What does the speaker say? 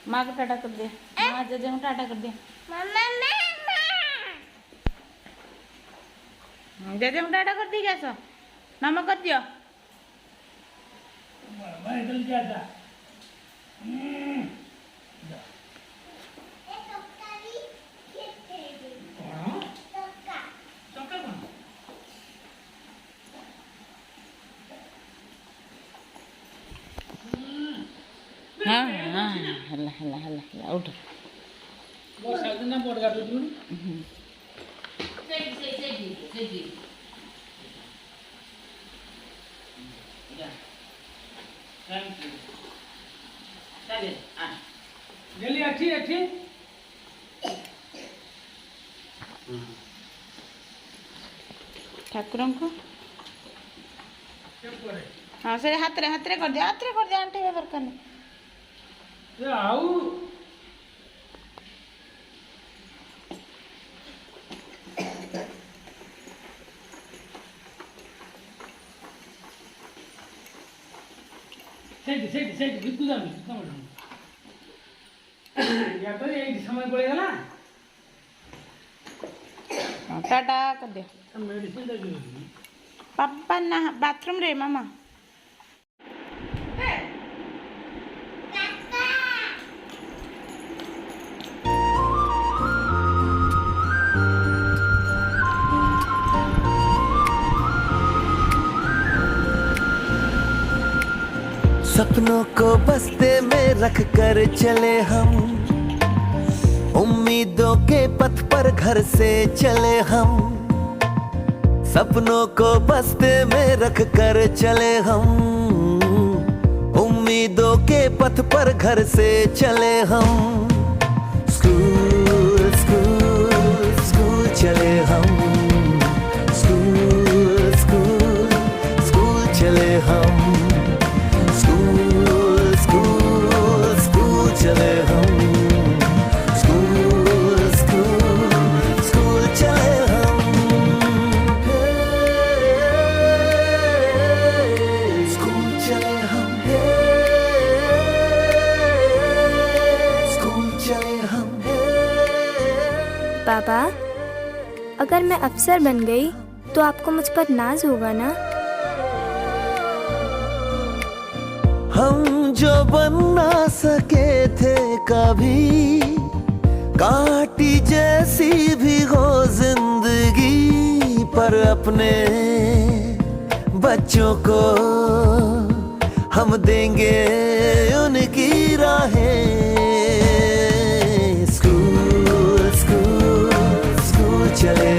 माँ को टाटा कर दिया, माँ जजे को टाटा कर दिया, जजे को टाटा कर दी क्या सो मामा कर दियो। हाँ हाँ हल्ला हल्ला हल्ला हल्ला उठ जल्दी अच्छी अच्छी ठाकुर को हाँ से हाथ रे कर दिया आंटी व्यवहार करने आओ सेठ बिल्कुल जाओ कितना बड़ा या तो ये समय पड़ेगा ना टाटा कर दिया मेडिसिन दे दो पापा ना बाथरूम रे मामा सपनों को बस्ते में रख कर चले हम, उम्मीदों के पथ पर घर से चले हम। सपनों को बस्ते में रख कर चले हम, उम्मीदों के पथ पर घर से चले हम। स्कूल स्कूल स्कूल चले हम, स्कूल स्कूल स्कूल चले हम, स्कूल स्कूल स्कूल चले हम, स्कूल स्कूल स्कूल चले हम। स्कूल चले हम, स्कूल चले हम। पापा, अगर मैं अफसर बन गई तो आपको मुझ पर नाज होगा ना? हम जो बन ना सके थे कभी, कांटी जैसी भी हो जिंदगी, पर अपने बच्चों को हम देंगे उनकी राहें। स्कूल स्कूल स्कूल चले